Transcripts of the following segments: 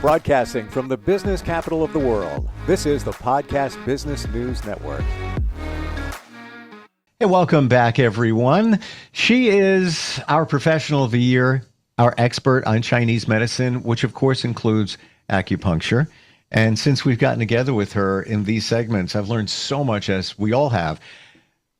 Broadcasting from the business capital of the world, this is the Podcast Business News Network. Hey, welcome back, everyone. She is our professional of the year, our expert on Chinese medicine, which of course includes acupuncture. And since we've gotten together with her in these segments, I've learned so much, as we all have,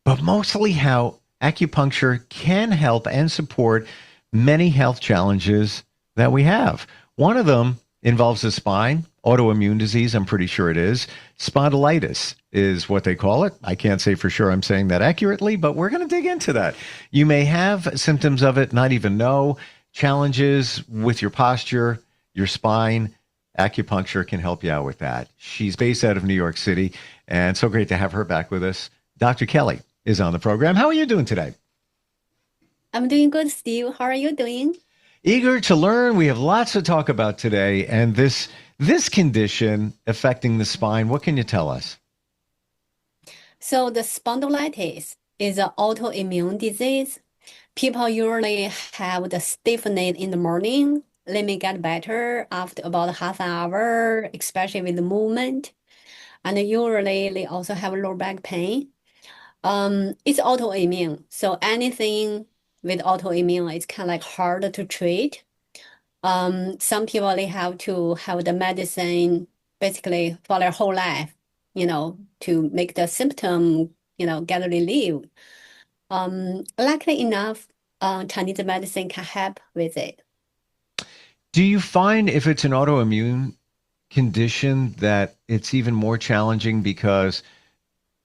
but mostly how acupuncture can help and support many health challenges that we have. One of them involves the spine, autoimmune disease, I'm pretty sure it is. Spondylitis is what they call it. I can't say for sure I'm saying that accurately, but we're going to dig into that. You may have symptoms of it, not even know. Challenges with your posture, your spine. Acupuncture can help you out with that. She's based out of New York City, and so great to have her back with us. Dr. Kelly is on the program. How are you doing today? I'm doing good, Steve. How are you doing? Eager to learn. We have lots to talk about today, and this condition affecting the spine, what can you tell us? So the spondylitis is an autoimmune disease. People usually have the stiffness in the morning. They may get better after about half an hour, especially with the movement. And usually they also have lower back pain. It's autoimmune. So anything with autoimmune is kind of like hard to treat. Some people, they have to have the medicine basically for their whole life, to make the symptom, get relieved. Luckily enough, Chinese medicine can help with it. Do you find if it's an autoimmune condition that it's even more challenging because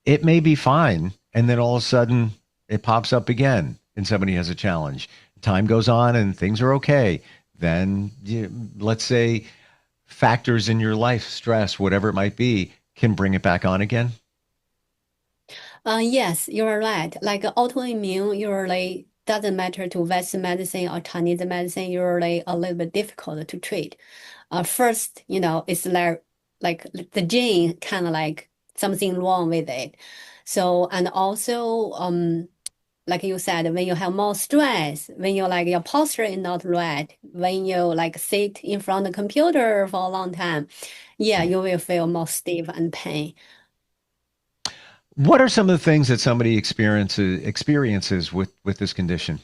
it may be fine and then all of a sudden it pops up again and somebody has a challenge? Time goes on and things are okay. Then let's say factors in your life, stress, whatever it might be, can bring it back on again? Yes, you're right. Like autoimmune usually doesn't matter to Western medicine or Chinese medicine, usually a little bit difficult to treat. First, it's like the gene kind of like something wrong with it. So, and also, like you said, when you have more stress, when you like your posture is not right, when you like sit in front of the computer for a long time, yeah, you will feel more stiff and pain. What are some of the things that somebody experiences with this condition?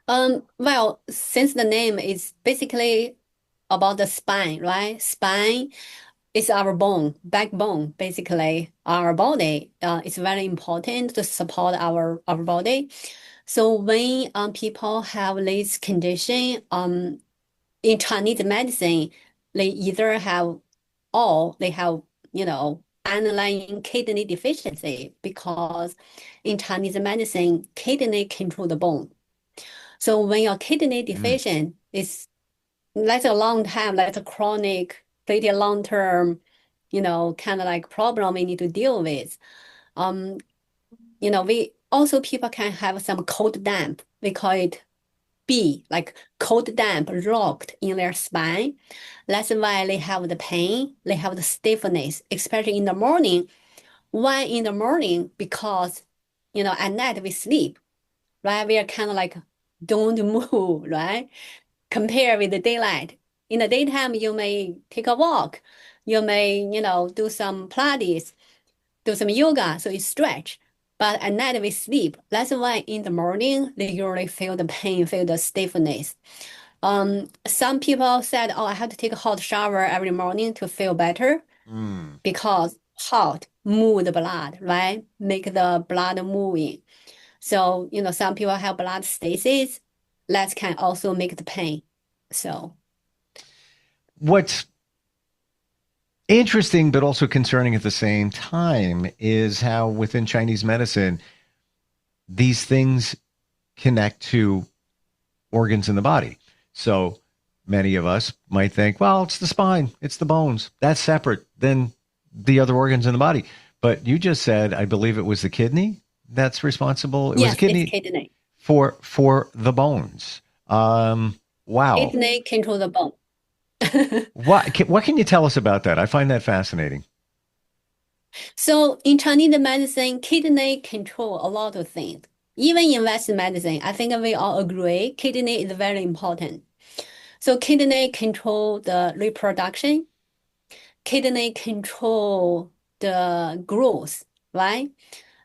Well, since the name is basically about the spine, right? Spine is our backbone, basically our body. It's very important to support our body. So when people have this condition, in Chinese medicine, they either have or they have, underlying kidney deficiency, because in Chinese medicine, kidney control the bone. So when your kidney deficient that's a long time, that's a chronic, pretty long term, kind of like problem we need to deal with. We also people can have some cold damp. We call it B, like cold damp rocked in their spine. That's why they have the pain, they have the stiffness, especially in the morning. Why in the morning? Because, at night we sleep, right? We are kind of like don't move, right? Compare with the daylight. In the daytime, you may take a walk. You may, do some Pilates, do some yoga, so you stretch. But at night we sleep. That's why in the morning, they usually feel the pain, feel the stiffness. Some people said, oh, I have to take a hot shower every morning to feel better because hot move the blood, right? Make the blood moving. So, some people have blood stasis. That can also make the pain. So, What's interesting, but also concerning at the same time, is how within Chinese medicine, these things connect to organs in the body. So many of us might think, well, it's the spine, it's the bones. That's separate than the other organs in the body. But you just said, I believe it was the kidney that's responsible. It was yes, the kidney, it's kidney. for the bones. Wow. Kidney control the bone. What can you tell us about that? I find that fascinating. So in Chinese medicine, kidney control a lot of things. Even in Western medicine, I think we all agree kidney is very important. So kidney control the reproduction, kidney control the growth, right?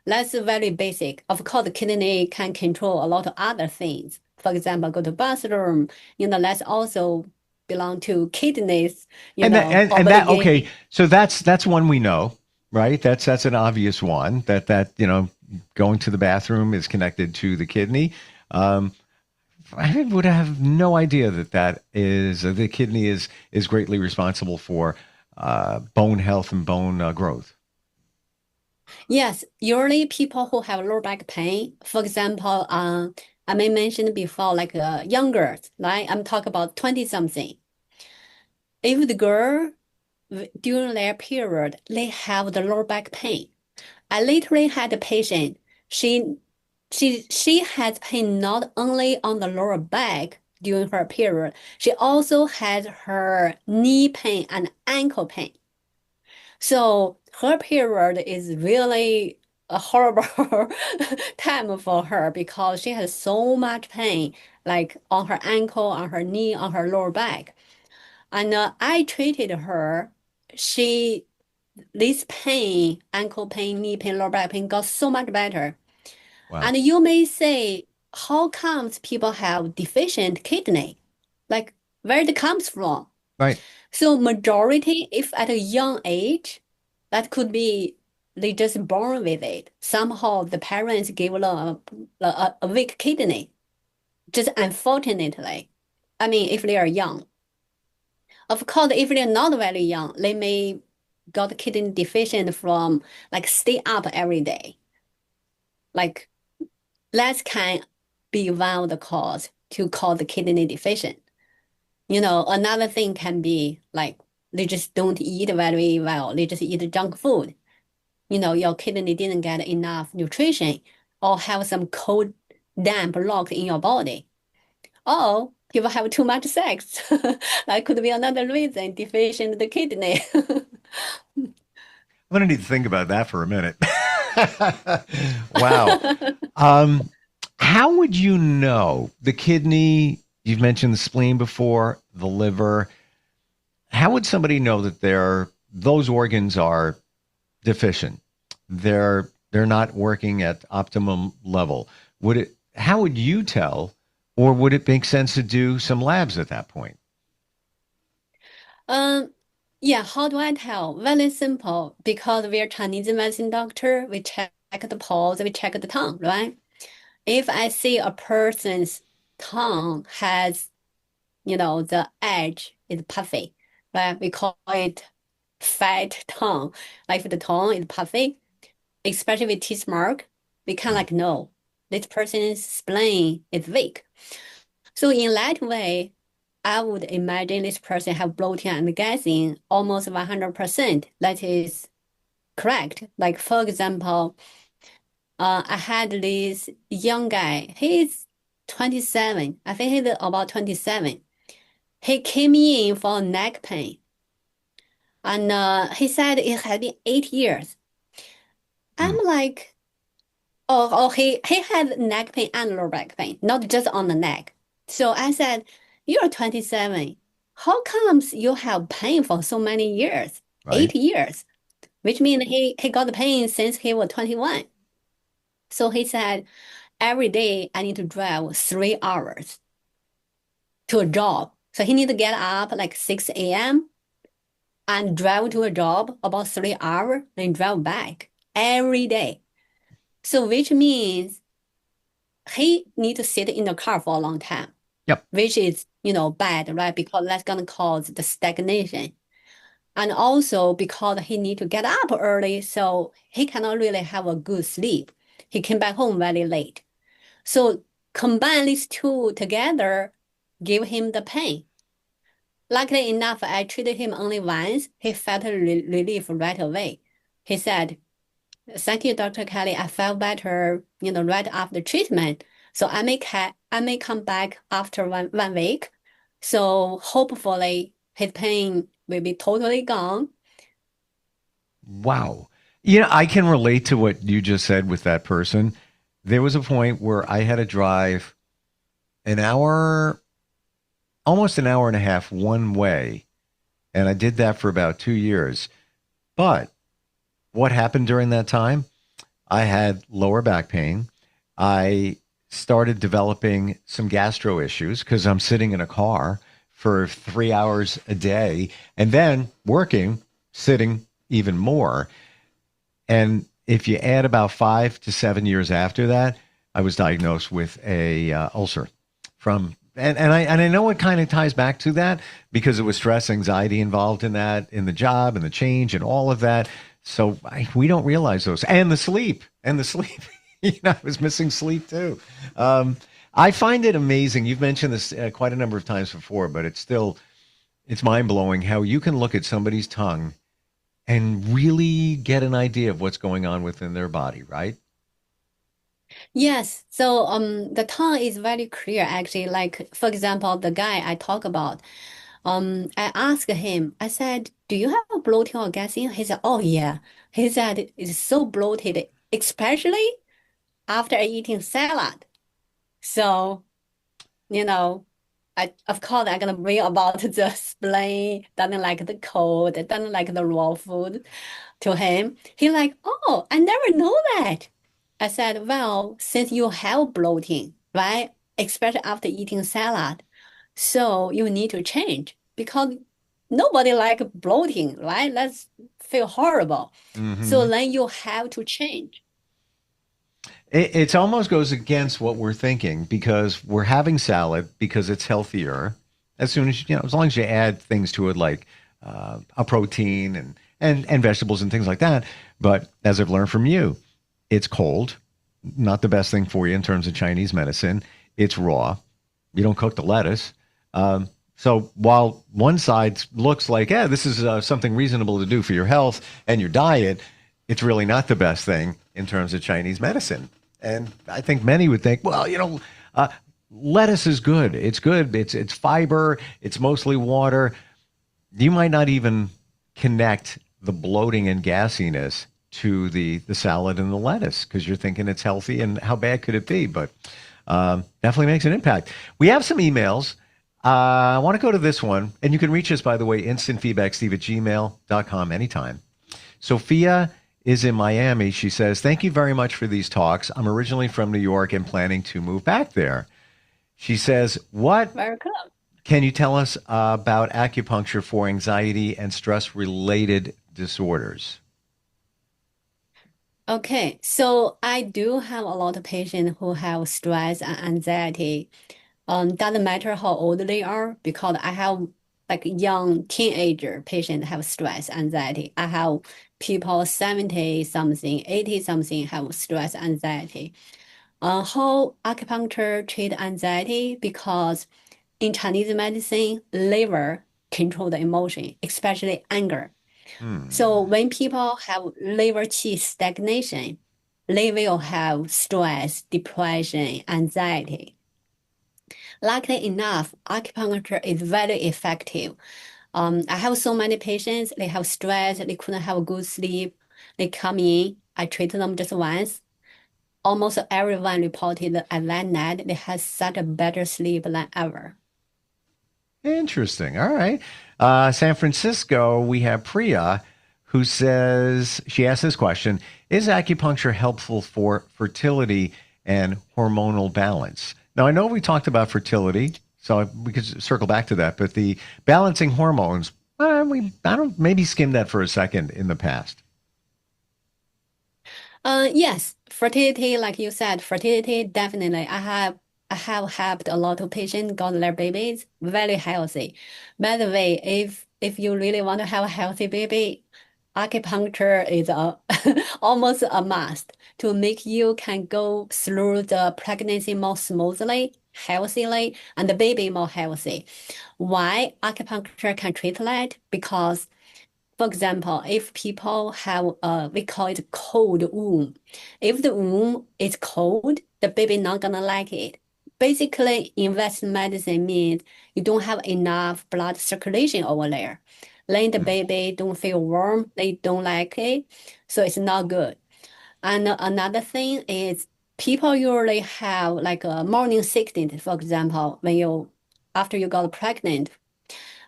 That's very basic. Of course, the kidney can control a lot of other things. For example, go to bathroom, that's also belong to kidneys, And that okay, obligate. so that's one we know, right? That's an obvious one that going to the bathroom is connected to the kidney. Um, I would have no idea that is the kidney is greatly responsible for bone health and bone growth. Yes, usually people who have lower back pain, for example, I may mention before, like younger, right? I'm talking about 20 something. If the girl during their period, they have the lower back pain. I literally had a patient. She she has pain not only on the lower back during her period, she also has her knee pain and ankle pain. So her period is really a horrible time for her because she has so much pain, like on her ankle, on her knee, on her lower back. And I treated her. She This pain, ankle pain, knee pain, lower back pain got so much better. Wow. And you may say, how comes people have deficient kidney? Like where it comes from? Right. So majority, if at a young age, that could be they just born with it. Somehow the parents gave them a weak kidney. Just unfortunately, I mean, if they are young. Of course, if they're not very young, they may got kidney deficient from like stay up every day. Like that can be one of the cause to cause the kidney deficient. Another thing can be like they just don't eat very well. They just eat junk food. Your kidney didn't get enough nutrition or have some cold damp locked in your body. Or people have too much sex. That could be another reason deficient the kidney. I'm gonna need to think about that for a minute. Wow. Um, how would you know the kidney? You've mentioned the spleen before, the liver. How would somebody know that those organs are deficient? They're not working at optimum level. How would you tell, or would it make sense to do some labs at that point? Um, yeah, how do I tell? Very simple. Because we are Chinese medicine doctor, we check the pulse, we check the tongue, right? If I see a person's tongue has, the edge is puffy, right? We call it fat tongue. Like if the tongue is puffy, especially with teeth mark, we can Mm. like know this person's spleen is weak. So in that way, I would imagine this person have bloating and gassing almost 100%. That is correct. Like for example, I had this young guy. He's 27. I think he's about 27. He came in for neck pain, and he said it had been 8 years. I'm Mm. like, oh, he had neck pain and lower back pain, not just on the neck. So I said, you're 27. How comes you have pain for so many years? Right. 8 years, which means he got the pain since he was 21. So he said, every day I need to drive 3 hours to a job. So he need to get up like 6 a.m. and drive to a job about 3 hours, then drive back every day. So which means he need to sit in the car for a long time, Yep. which is, bad, right? Because that's gonna cause the stagnation. And also because he need to get up early, so he cannot really have a good sleep. He came back home very late. So combine these two together, give him the pain. Luckily enough, I treated him only once. He felt relief right away. He said, "Thank you, Dr. Kelly. I felt better, right after treatment. So I may come back after one week. So hopefully his pain will be totally gone." Wow. I can relate to what you just said with that person. There was a point where I had to drive an hour almost an hour and a half one way. And I did that for about 2 years. But what happened during that time? I had lower back pain. I started developing some gastro issues because I'm sitting in a car for 3 hours a day and then working, sitting even more. And if you add about 5 to 7 years after that, I was diagnosed with a ulcer from and I know it kind of ties back to that because it was stress, anxiety involved in that, in the job and the change and all of that. So we don't realize those and the sleep. I was missing sleep too. I find it amazing. You've mentioned this quite a number of times before, but it's mind blowing how you can look at somebody's tongue and really get an idea of what's going on within their body, right? Yes, so the tongue is very clear actually. Like for example, the guy I talk about, I asked him, I said, "Do you have a bloating or gassing?" He said, "Oh yeah." He said it's so bloated, especially after eating salad. So, you know, I of course I'm gonna bring about the spleen, doesn't like the cold, doesn't like the raw food to him. He like, "Oh, I never know that." I said, "Well, since you have bloating, right? Especially after eating salad, so you need to change because nobody like bloating, right? Let's feel horrible. So Hmm. then you have to change." It almost goes against what we're thinking because we're having salad because it's healthier. As soon as as long as you add things to it like a protein and vegetables and things like that. But as I've learned from you, it's cold, not the best thing for you in terms of Chinese medicine. It's raw. You don't cook the lettuce. So while one side looks like, yeah, this is something reasonable to do for your health and your diet, it's really not the best thing in terms of Chinese medicine. And I think many would think, well, lettuce is good. It's good. It's fiber. It's mostly water. You might not even connect the bloating and gassiness to the salad and the lettuce because you're thinking it's healthy and how bad could it be? But definitely makes an impact. We have some emails. I want to go to this one, and you can reach us, by the way, instantfeedbacksteve@gmail.com anytime. Sophia is in Miami. She says, "Thank you very much for these talks. I'm originally from New York and planning to move back there." She says, "What Very good. can you tell us about acupuncture for anxiety and stress related disorders?" Okay, so I do have a lot of patients who have stress and anxiety. Doesn't matter how old they are, because I have like young teenager patient have stress, anxiety. I have people 70 something, 80 something have stress, anxiety. How acupuncture treat anxiety? Because in Chinese medicine, liver control the emotion, especially anger. So Hmm. when people have liver qi stagnation, they will have stress, depression, anxiety. Luckily enough, acupuncture is very effective. I have so many patients, they have stress, they couldn't have good sleep. They come in, I treat them just once. Almost everyone reported at that night they had such a better sleep than ever. Interesting. All right. San Francisco, we have Priya who says, she asked this question: Is acupuncture helpful for fertility and hormonal balance? Now, I know we talked about fertility, so we could circle back to that, but the balancing hormones, I don't maybe skim that for a second in the past. Yes, fertility, like you said, fertility definitely. I have helped a lot of patients got their babies very healthy. By the way, if you really want to have a healthy baby, acupuncture is a almost a must to make you can go through the pregnancy more smoothly, healthily, and the baby more healthy. Why acupuncture can treat that? Because for example, if people have we call it cold womb. If the womb is cold, the baby not gonna like it. Basically, in Western medicine means you don't have enough blood circulation over there. Then the Hmm. baby don't feel warm, they don't like it, so it's not good. And another thing is people usually have like a morning sickness, for example, when you after you got pregnant.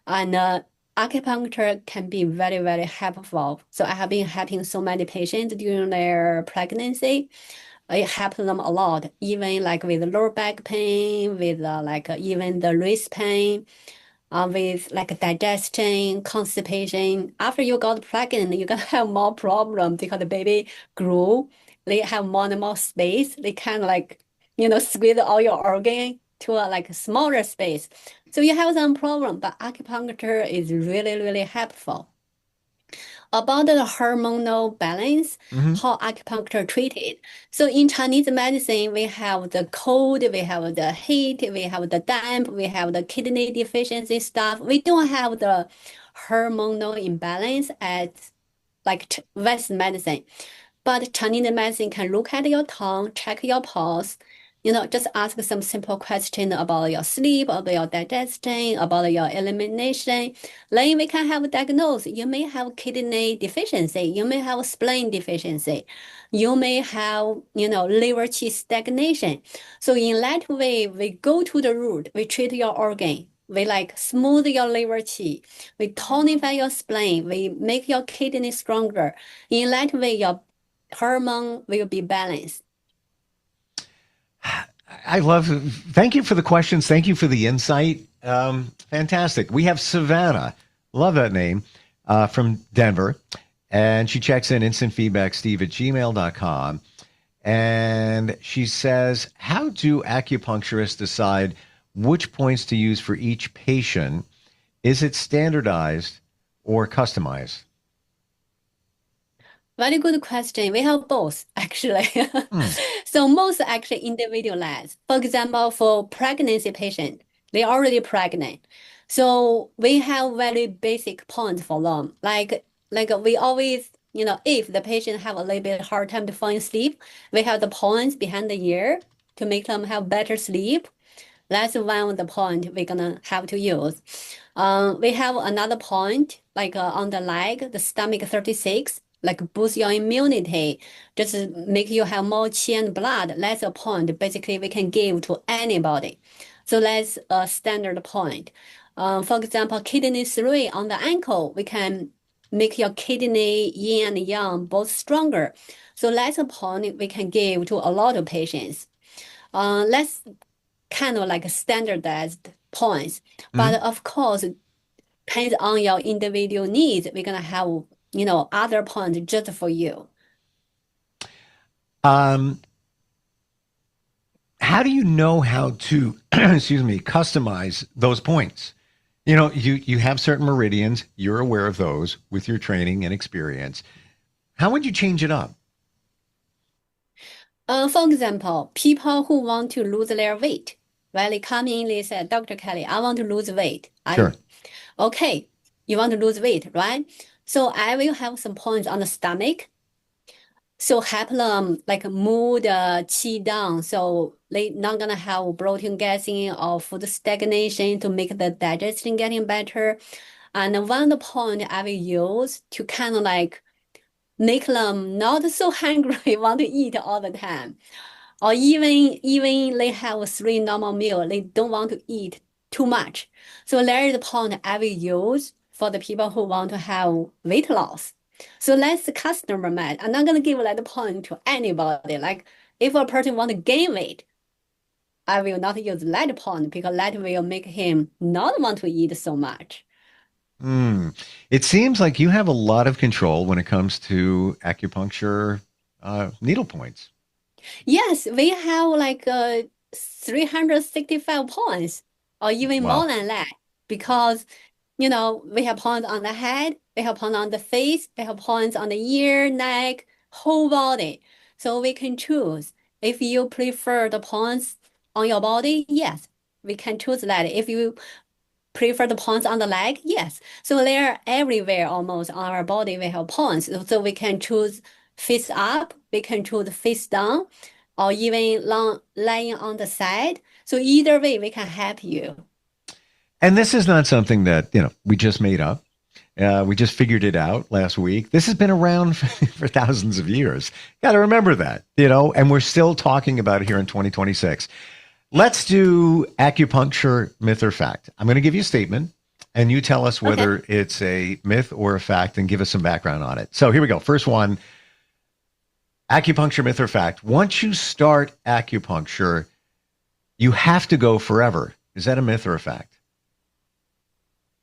And acupuncture can be very, very helpful. So I have been helping so many patients during their pregnancy. It helps them a lot, even like with lower back pain, with even the wrist pain, with like digestion, constipation. After you got pregnant, you're gonna have more problems because the baby grew. They have more and more space. They kind of like, squeeze all your organ to a like smaller space. So you have some problem, but acupuncture is really, really helpful. About the hormonal balance, Hmm. how acupuncture treated. So in Chinese medicine, we have the cold, we have the heat, we have the damp, we have the kidney deficiency stuff. We don't have the hormonal imbalance as like Western medicine. But Chinese medicine can look at your tongue, check your pulse, just ask some simple question about your sleep, about your digestion, about your elimination. Then we can have a diagnosis. You may have kidney deficiency. You may have spleen deficiency. You may have, liver qi stagnation. So in that way, we go to the root. We treat your organ. We like smooth your liver qi. We tonify your spleen. We make your kidney stronger. In that way, your hormone will be balanced. Thank you for the questions. Thank you for the insight. Fantastic. We have Savannah, love that name, from Denver. And she checks in instant feedback, steve@gmail.com. And she says, how do acupuncturists decide which points to use for each patient? Is it standardized or customized? Very good question. We have both, actually. Hmm. So most actually individualized. For example, for pregnancy patient, they already pregnant. So we have very basic points for them. Like we always, if the patient have a little bit hard time to find sleep, we have the points behind the ear to make them have better sleep. That's one of the point we're gonna have to use. We have another point like on the leg, the stomach 36, like boost your immunity, just make you have more qi and blood. That's a point basically we can give to anybody. So that's a standard point. For example, kidney 3 on the ankle, we can make your kidney yin and yang both stronger. So that's a point we can give to a lot of patients. Let's kind of like standardized points. Mhm. But of course, depends on your individual needs. We're gonna have, other points just for you. Um, how do you know how to, excuse me, customize those points? You have certain meridians. You're aware of those with your training and experience. How would you change it up? For example, people who want to lose their weight, well, they come in, they say, Dr. Kelly, I want to lose weight. Sure. Okay, you want to lose weight, right? So I will have some points on the stomach. So help them like move the qi down. So they not gonna have bloating, gassing, or food stagnation to make the digestion getting better. And one of the point I will use to kind of like make them not so hungry, want to eat all the time. Or even they have 3 normal meal, they don't want to eat too much. So there is a point I will use for the people who want to have weight loss. So that's the customer made. I'm not gonna give that point to anybody. Like if a person want to gain weight, I will not use that point because that will make him not want to eat so much. Hmm. It seems like you have a lot of control when it comes to acupuncture needle points. Yes, we have like 365 points or even more Wow. than that because we have points on the head, we have points on the face, we have points on the ear, neck, whole body. So we can choose. If you prefer the points on your body, yes, we can choose that. If you prefer the points on the leg, yes. So they're everywhere almost on our body. We have points. So we can choose face up, we can choose face down, or even lying on the side. So either way, we can help you. And this is not something that, we just made up. We just figured it out last week. This has been around for thousands of years. Got to remember that, and we're still talking about it here in 2026. Let's do acupuncture myth or fact. I'm going to give you a statement, and you tell us whether it's a myth or a fact and give us some background on it. So here we go. First one, acupuncture myth or fact. Once you start acupuncture, you have to go forever. Is that a myth or a fact?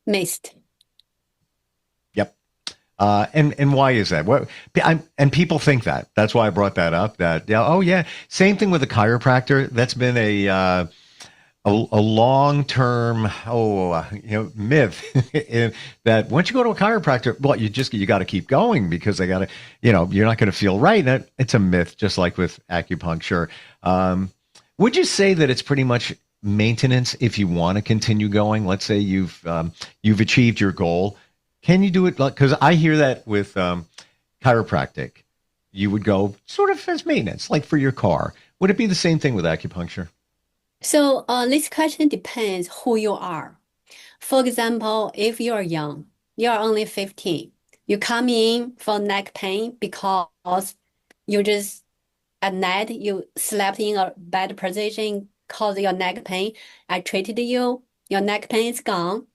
Missed. Yep. And why is that? And people think that. That's why I brought that up. That same thing with a chiropractor. That's been a long-term myth that once you go to a chiropractor, well, you got to keep going because they got to, you're not going to feel right. It's a myth, just like with acupuncture. Would you say that it's pretty much maintenance if you want to continue going? Let's say you've achieved your goal. Can you do it? Because I hear that with chiropractic, you would go sort of as maintenance, like for your car. Would it be the same thing with acupuncture? So this question depends who you are. For example, if you're young, you're only 15, you come in for neck pain because you just at night you slept in a bad position, caused your neck pain. I treated you, your neck pain is gone.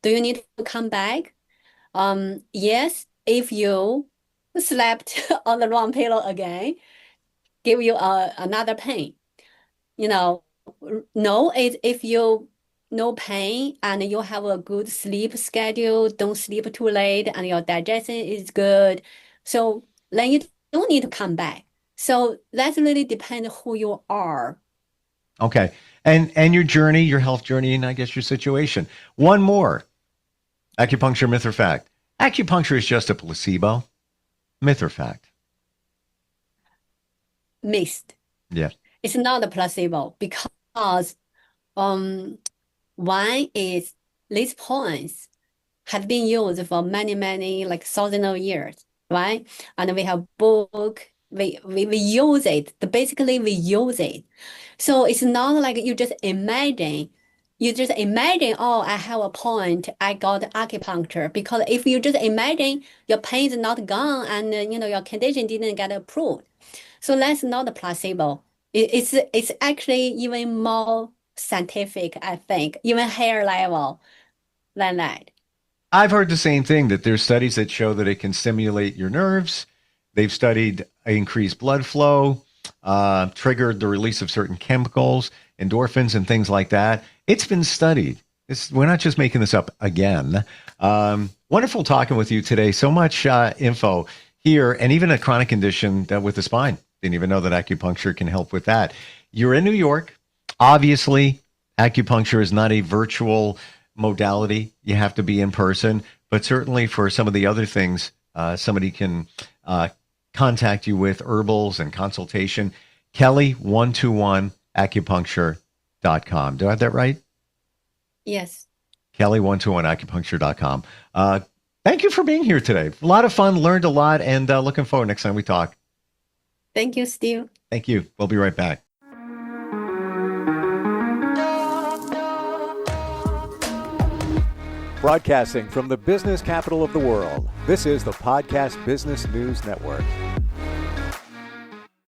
Do you need to come back? Yes, if you slept on the wrong pillow again, give you another pain. No, if you no pain and you have a good sleep schedule, don't sleep too late, and your digestion is good, so then you don't need to come back. So that really depends who you are. Okay. And your journey, your health journey, and I guess your situation. One more. Acupuncture myth or fact? Acupuncture is just a placebo. Myth or fact? Missed. Yeah. It's not a placebo because one is these points have been used for many like thousands of years, right? And we have book, we use it. Basically we use it. So it's not like you just imagine, oh, I have a point, I got acupuncture. Because if you just imagine, your pain is not gone and your condition didn't get approved. So that's not a placebo. It's actually even more scientific, I think, even higher level than that. I've heard the same thing, that there's studies that show that it can stimulate your nerves. They've studied increased blood flow, triggered the release of certain chemicals, endorphins, and things like that. It's been studied. We're not just making this up again. Wonderful talking with you today. So much info here, and even a chronic condition with the spine. Didn't even know that acupuncture can help with that. You're in New York. Obviously, acupuncture is not a virtual modality. You have to be in person. But certainly for some of the other things, somebody can contact you with herbals and consultation. Kelly121acupuncture.com. Do I have that right? Yes. Kelly121acupuncture.com. Thank you for being here today. A lot of fun, learned a lot, and looking forward next time we talk. Thank you, Steve. Thank you. We'll be right back. Broadcasting from the business capital of the world, this is the Podcast Business News Network.